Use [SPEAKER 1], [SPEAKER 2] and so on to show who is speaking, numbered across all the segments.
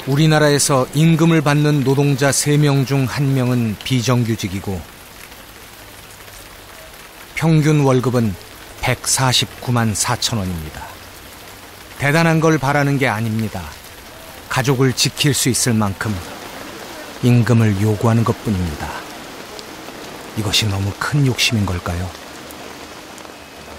[SPEAKER 1] 우리나라에서 임금을 받는 노동자 3명 중 1명은 비정규직이고 평균 월급은 149만 4천 원입니다. 대단한 걸 바라는 게 아닙니다. 가족을 지킬 수 있을 만큼 임금을 요구하는 것뿐입니다. 이것이 너무 큰 욕심인 걸까요?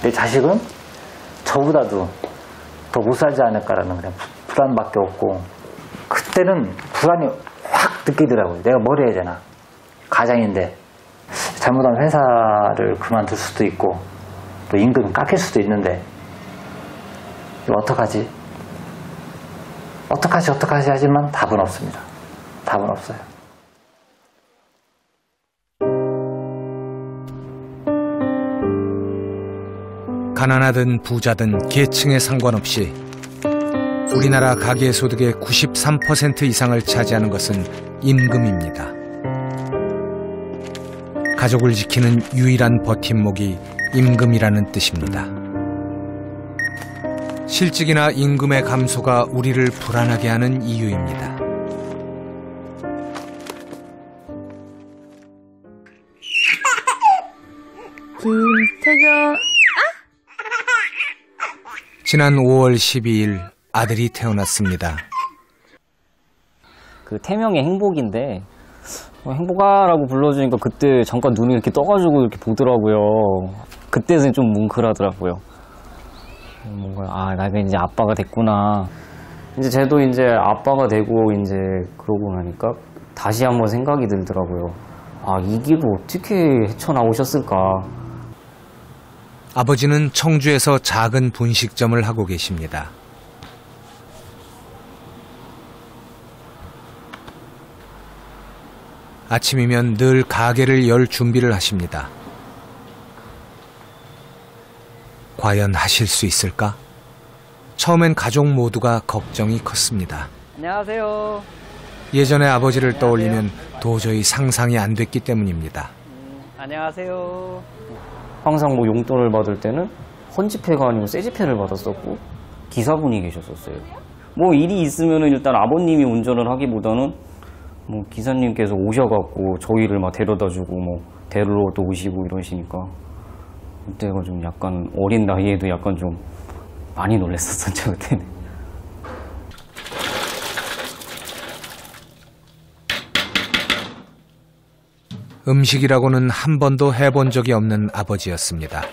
[SPEAKER 2] 내 자식은 저보다도 더 못 살지 않을까라는 그냥 불안밖에 없고, 그때는 불안이 확 느끼더라고요. 내가 뭘 해야 되나. 가장인데 잘못하면 회사를 그만둘 수도 있고 또 임금 깎일 수도 있는데 이거 어떡하지 하지만 답은 없습니다. 답은 없어요.
[SPEAKER 1] 가난하든 부자든 계층에 상관없이 우리나라 가계소득의 93% 이상을 차지하는 것은 임금입니다. 가족을 지키는 유일한 버팀목이 임금이라는 뜻입니다. 실직이나 임금의 감소가 우리를 불안하게 하는 이유입니다.
[SPEAKER 3] 김태경.
[SPEAKER 1] 지난 5월 12일 아들이 태어났습니다.
[SPEAKER 4] 그 태명의 행복인데 행복아라고 불러주니까 그때 잠깐 눈이 이렇게 떠가지고 이렇게 보더라고요. 그때는 좀 뭉클하더라고요. 뭔가 내가 이제 아빠가 됐구나. 이제 쟤도 이제 아빠가 되고 이제 그러고 나니까 다시 한번 생각이 들더라고요. 이 길을 어떻게 헤쳐나오셨을까.
[SPEAKER 1] 아버지는 청주에서 작은 분식점을 하고 계십니다. 아침이면 늘 가게를 열 준비를 하십니다. 과연 하실 수 있을까? 처음엔 가족 모두가 걱정이 컸습니다.
[SPEAKER 4] 안녕하세요.
[SPEAKER 1] 예전에 아버지를 떠올리면 도저히 상상이 안 됐기 때문입니다.
[SPEAKER 4] 안녕하세요. 항상 뭐 용돈을 받을 때는 헌지폐가 아니고 새지폐를 받았었고 기사분이 계셨었어요. 뭐 일이 있으면은 일단 아버님이 운전을 하기보다는 뭐 기사님께서 오셔갖고 저희를 막 데려다주고 뭐 데리러도 오시고 이러시니까 그때가 좀 약간 어린 나이에도 약간 좀 많이 놀랐었었죠 그때는.
[SPEAKER 1] 음식이라고는 한 번도 해본 적이 없는 아버지였습니다.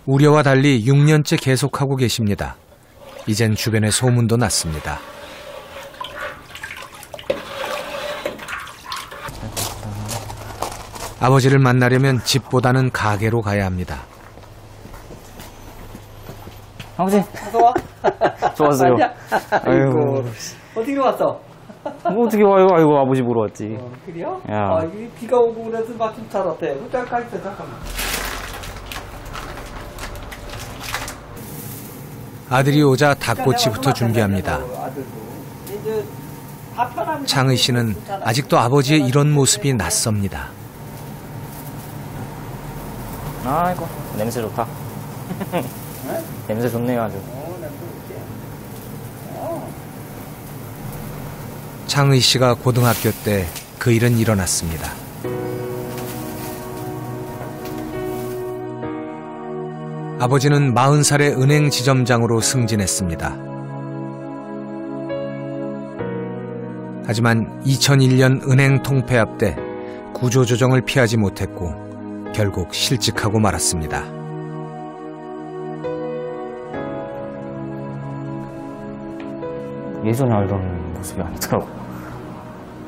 [SPEAKER 1] 우려와 달리 6년째 계속하고 계십니다. 이젠 주변에 소문도 났습니다. 아버지를 만나려면 집보다는 가게로 가야 합니다.
[SPEAKER 4] 아버지.
[SPEAKER 5] 어서 와.
[SPEAKER 4] 좋았어요.
[SPEAKER 5] 아이고. 어떻게 왔어?
[SPEAKER 4] 뭐 어떻게 와요? 아이고 아버지 보러 왔지.
[SPEAKER 5] 그래요?
[SPEAKER 4] 야.
[SPEAKER 5] 비가 오고 그래서 마침 잘 왔대. 잠깐 있어, 잠깐만.
[SPEAKER 1] 아들이 오자 닭꼬치부터 준비합니다. 창의 씨는 아직도 아버지의 이런 모습이 낯섭니다.
[SPEAKER 4] 아이고 냄새 좋다. 냄새 좋네요 아주.
[SPEAKER 1] 창의 씨가 고등학교 때 그 일은 일어났습니다. 아버지는 40살에 은행 지점장으로 승진했습니다. 하지만 2001년 은행 통폐합 때 구조조정을 피하지 못했고 결국 실직하고 말았습니다.
[SPEAKER 4] 예전에 알던 모습이 아니더라고요.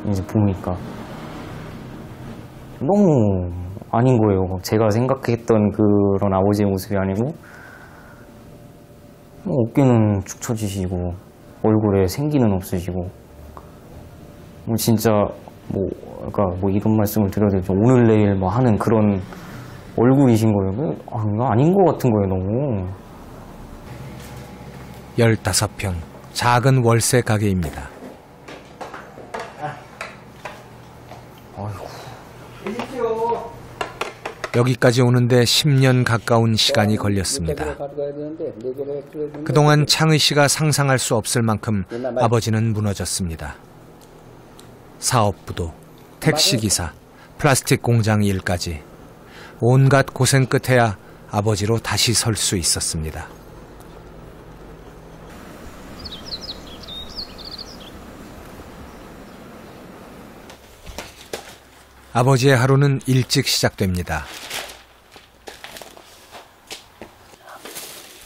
[SPEAKER 4] 이제 보니까 너무 아닌 거예요. 제가 생각했던 그런 아버지의 모습이 아니고 어깨는 축 처지시고 얼굴에 생기는 없으시고 진짜 그러니까 이런 말씀을 드려야 되죠. 오늘 내일 하는 그런 얼굴이신 거예요. 이거 아닌 것 같은 거예요. 너무.
[SPEAKER 1] 15평 작은 월세 가게입니다. 여기까지 오는데 10년 가까운 시간이 걸렸습니다. 그동안 창의 씨가 상상할 수 없을 만큼 아버지는 무너졌습니다. 사업부도, 택시기사, 플라스틱 공장 일까지 온갖 고생 끝에야 아버지로 다시 설 수 있었습니다. 아버지의 하루는 일찍 시작됩니다.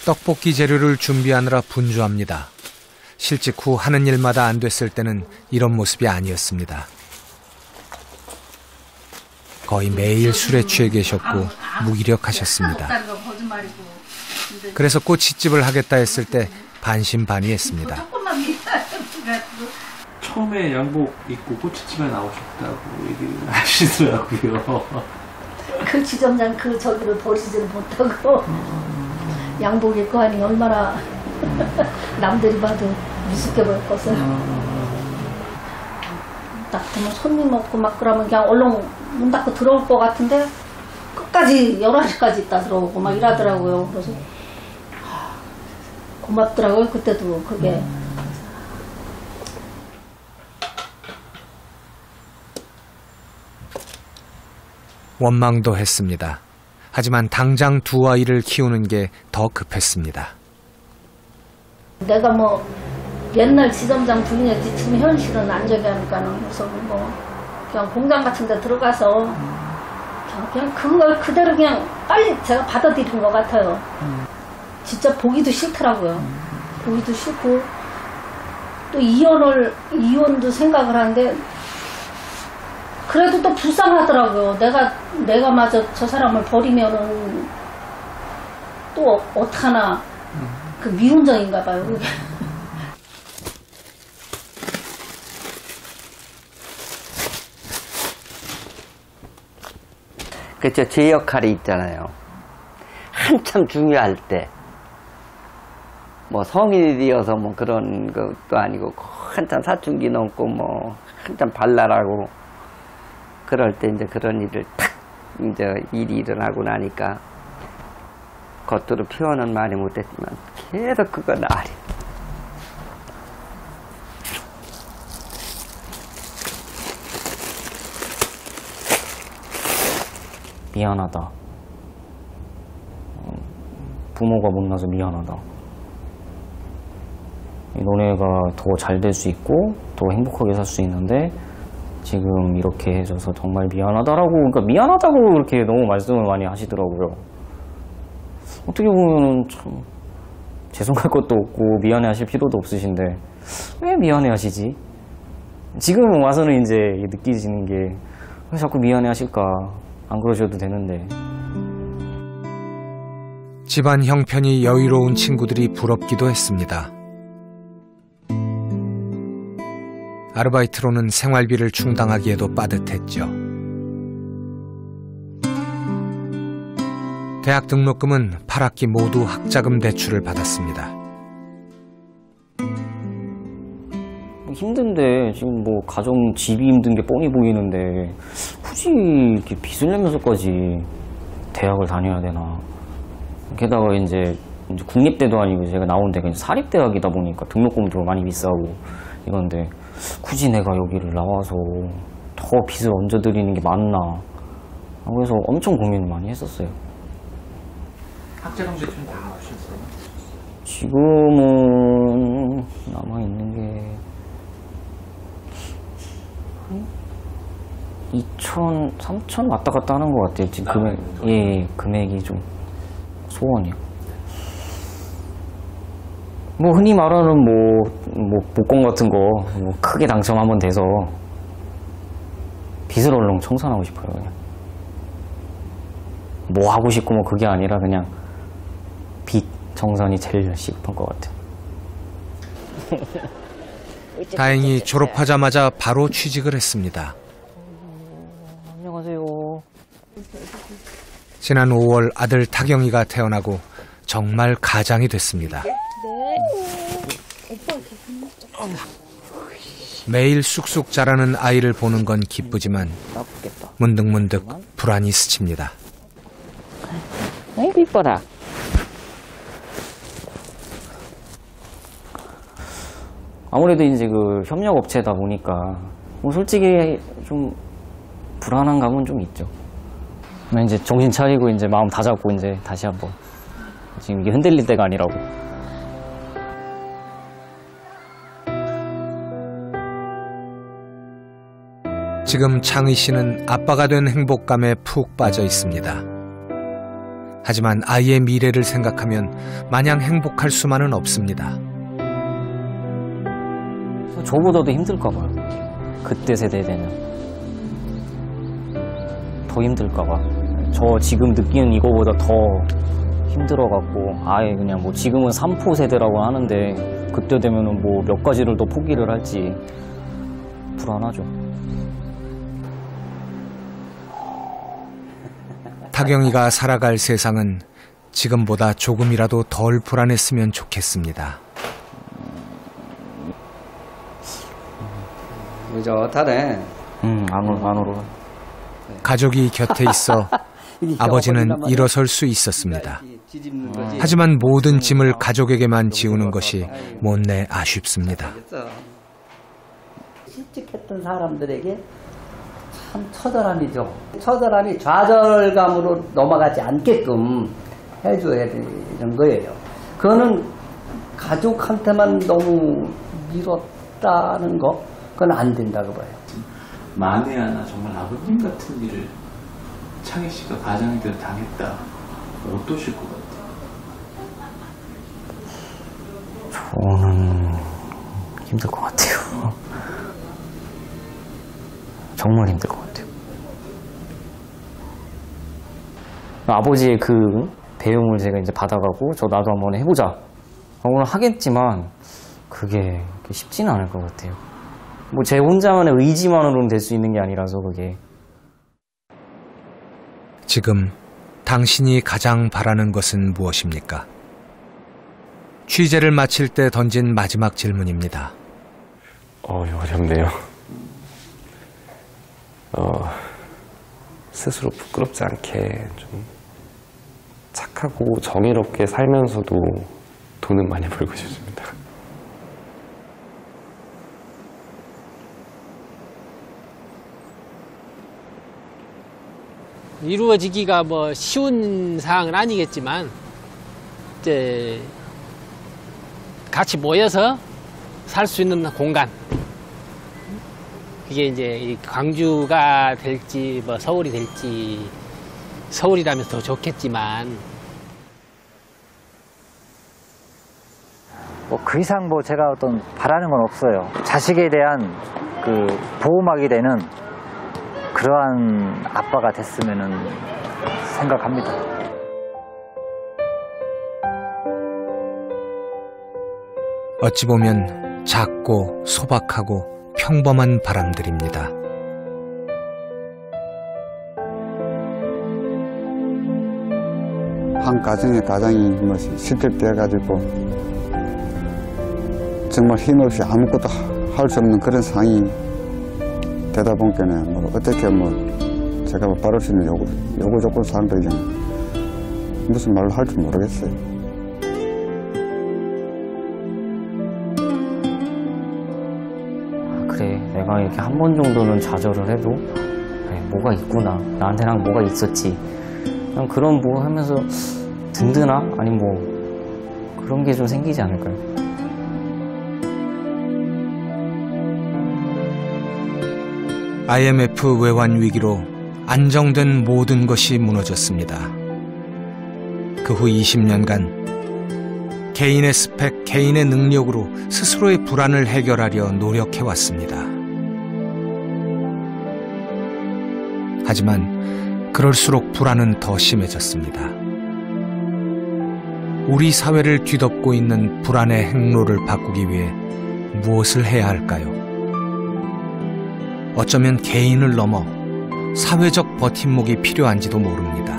[SPEAKER 1] 떡볶이 재료를 준비하느라 분주합니다. 실직 후 하는 일마다 안 됐을 때는 이런 모습이 아니었습니다. 거의 매일 술에 취해 계셨고 무기력하셨습니다. 그래서 꼬치집을 하겠다 했을 때 반신반의했습니다.
[SPEAKER 6] 처음에 양복 입고 꼬치집에 나오셨다고 얘기를 하시더라고요.
[SPEAKER 7] 그 지점장 그 저기를 버리지를 못하고 양복 입고 하니 얼마나 남들이 봐도 무섭게 보일 것을. 딱 보면 손님 없고 막 그러면 그냥 얼른 문 닫고 들어올 것 같은데 끝까지 11시까지 있다 들어오고 막 이러더라고요. 그래서 고맙더라고요. 그때도 그게.
[SPEAKER 1] 원망도 했습니다. 하지만 당장 두 아이를 키우는 게 더 급했습니다.
[SPEAKER 7] 내가 뭐 옛날 지점장 분위기였지 지금 현실은 안 저기 하니까는 그래서 뭐 그냥 공장 같은 데 들어가서 그냥 그걸 그대로 그냥 빨리 제가 받아들인 것 같아요. 진짜 보기도 싫더라고요. 보기도 싫고 또 이혼도 생각을 하는데 그래도 또 불쌍하더라고요. 내가 마저 저 사람을 버리면은 또 어떡하나. 그 미운정인가 봐요. 그게.
[SPEAKER 8] 그렇죠. 제 역할이 있잖아요. 한참 중요할 때, 뭐 성인이 되어서 뭐 그런 것도 아니고 한참 사춘기 넘고 뭐 한참 발랄하고 그럴 때 이제 그런 일을 탁 이제 일이 일어나고 나니까 겉으로 표현은 많이 못했지만 계속 그건 아리.
[SPEAKER 4] 미안하다. 부모가 못나서 미안하다. 너네가 더 잘 될 수 있고 더 행복하게 살 수 있는데 지금 이렇게 해줘서 정말 미안하다라고, 그러니까 미안하다고 그렇게 너무 말씀을 많이 하시더라고요. 어떻게 보면 참 죄송할 것도 없고 미안해 하실 필요도 없으신데 왜 미안해 하시지? 지금 와서는 이제 느끼시는 게 왜 자꾸 미안해 하실까? 안 그러셔도 되는데.
[SPEAKER 1] 집안 형편이 여유로운 친구들이 부럽기도 했습니다. 아르바이트로는 생활비를 충당하기에도 빠듯했죠. 대학 등록금은 8학기 모두 학자금 대출을 받았습니다.
[SPEAKER 4] 힘든데 지금 뭐 가정 집이 힘든 게 뻔히 보이는데 굳이 이렇게 빚을 내면서까지 대학을 다녀야 되나. 게다가 이제 국립대도 아니고 제가 나온 데가 사립대학이다 보니까 등록금도 많이 비싸고 이건데 굳이 내가 여기를 나와서 더 빚을 얹어드리는 게 맞나. 그래서 엄청 고민을 많이 했었어요.
[SPEAKER 6] 학자금 대출 다 하셨어요?
[SPEAKER 4] 지금은 남아있는 게 2천, 3천 왔다 갔다 하는 것 같아요. 지금 금액이 좀 소원이요. 뭐 흔히 말하는 뭐 복권 같은 거 뭐 크게 당첨 한번 돼서 빚을 얼른 청산하고 싶어요. 그냥 뭐 하고 싶고 뭐 그게 아니라 그냥 빚 청산이 제일 시급한 것 같아요.
[SPEAKER 1] 다행히 졸업하자마자 바로 취직을 했습니다.
[SPEAKER 4] 안녕하세요.
[SPEAKER 1] 지난 5월 아들 타경이가 태어나고 정말 가장이 됐습니다. 매일 쑥쑥 자라는 아이를 보는 건 기쁘지만 문득문득 불안이 스칩니다.
[SPEAKER 8] 아이고 이뻐라.
[SPEAKER 4] 아무래도 이제 그 협력 업체다 보니까 뭐 솔직히 좀 불안한 감은 좀 있죠. 이제 정신 차리고 이제 마음 다 잡고 이제 다시 한번 지금 이게 흔들릴 때가 아니라고.
[SPEAKER 1] 지금 창의 씨는 아빠가 된 행복감에 푹 빠져 있습니다. 하지만 아이의 미래를 생각하면 마냥 행복할 수만은 없습니다.
[SPEAKER 4] 저보다도 힘들까 봐요. 그때 세대 되면 더 힘들까 봐. 저 지금 느끼는 이거보다 더 힘들어갖고 아예 그냥 뭐 지금은 3포 세대라고 하는데 그때 되면은 뭐 몇 가지를 더 포기를 할지 불안하죠.
[SPEAKER 1] 타경이가 살아갈 세상은 지금보다 조금이라도 덜 불안했으면 좋겠습니다.
[SPEAKER 8] 의젓하네.
[SPEAKER 4] 안으로.
[SPEAKER 1] 가족이 곁에 있어 아버지는 일어설 수 있었습니다. 하지만 모든 짐을 가족에게만 지우는 것이 못내 아쉽습니다.
[SPEAKER 8] 실직했던 사람들에게 참 처절함이죠. 처절함이 좌절감으로 넘어가지 않게끔 해줘야 되는 거예요. 그거는 가족한테만 너무 미뤘다는 거, 그건 안 된다고 봐요.
[SPEAKER 6] 만에 하나 정말 아버님 같은 일을 창희 씨가 가장이대로 당했다. 어떠실 것 같아요?
[SPEAKER 4] 저는 힘들 것 같아요. 정말 힘들 것 같아요. 아버지의 그 배움을 제가 이제 받아가고 나도 한번 해보자. 오늘 하겠지만 그게 쉽지는 않을 것 같아요. 뭐 제 혼자만의 의지만으로는 될 수 있는 게 아니라서 그게.
[SPEAKER 1] 지금 당신이 가장 바라는 것은 무엇입니까? 취재를 마칠 때 던진 마지막 질문입니다.
[SPEAKER 9] 어렵네요. 스스로 부끄럽지 않게 좀 착하고 정의롭게 살면서도 돈은 많이 벌고 싶습니다.
[SPEAKER 10] 이루어지기가 뭐 쉬운 사항은 아니겠지만 이제 같이 모여서 살 수 있는 공간, 이게 이제 광주가 될지 뭐 서울이 될지, 서울이라면 더 좋겠지만
[SPEAKER 2] 뭐 그 이상 뭐 제가 어떤 바라는 건 없어요. 자식에 대한 그 보호막이 되는 그러한 아빠가 됐으면은 생각합니다.
[SPEAKER 1] 어찌 보면 작고 소박하고 평범한 바람들입니다.
[SPEAKER 11] 한 가정의 가장이 뭐 실격되어가지고 정말 힘없이 아무것도 할 수 없는 그런 상황이 되다 보니까 뭐 어떻게 뭐 제가 바를 수 있는 요구 조건 사항들이 무슨 말로 할 줄 모르겠어요.
[SPEAKER 4] 그래, 내가 이렇게 한 번 정도는 좌절을 해도 그래, 뭐가 있구나, 나한테랑 뭐가 있었지, 그냥 그런 뭐 하면서 든든함? 아니 뭐 그런 게 좀 생기지 않을까요?
[SPEAKER 1] IMF 외환 위기로 안정된 모든 것이 무너졌습니다. 그 후 20년간 개인의 스펙, 개인의 능력으로 스스로의 불안을 해결하려 노력해왔습니다. 하지만 그럴수록 불안은 더 심해졌습니다. 우리 사회를 뒤덮고 있는 불안의 행로를 바꾸기 위해 무엇을 해야 할까요? 어쩌면 개인을 넘어 사회적 버팀목이 필요한지도 모릅니다.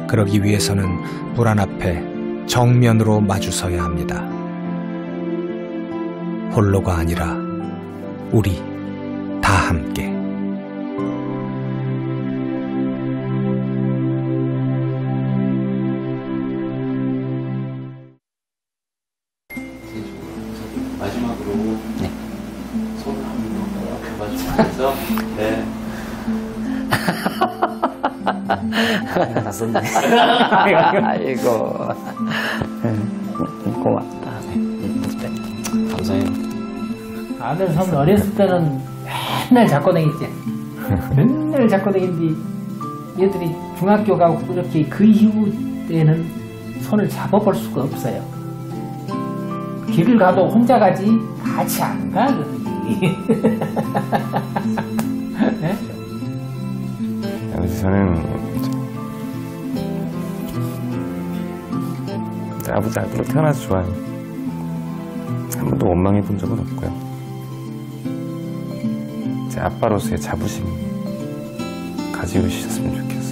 [SPEAKER 1] 그러기 위해서는 불안 앞에 정면으로 마주서야 합니다. 홀로가 아니라 우리 다 함께.
[SPEAKER 6] 마지막으로
[SPEAKER 4] 네.
[SPEAKER 6] 손을 한번 꼭 잡아주면서 네.
[SPEAKER 4] 다 썼네.
[SPEAKER 8] 아이고. 고맙다.
[SPEAKER 4] 감사해요.
[SPEAKER 12] 아들 선 어렸을 때는 맨날 잡고 다녔지. 맨날 잡고 다니는데 얘들이 중학교 가고 이렇게 그 이후 때는 손을 잡아볼 수가 없어요. 길을 가도 혼자 가지 같이 안 가거든요. 네?
[SPEAKER 9] 그래서 저는 아버지 아들로 태어나서 좋아요. 한 번도 원망해 본 적은 없고요. 제 아빠로서의 자부심 가지고 있었으면 좋겠어요.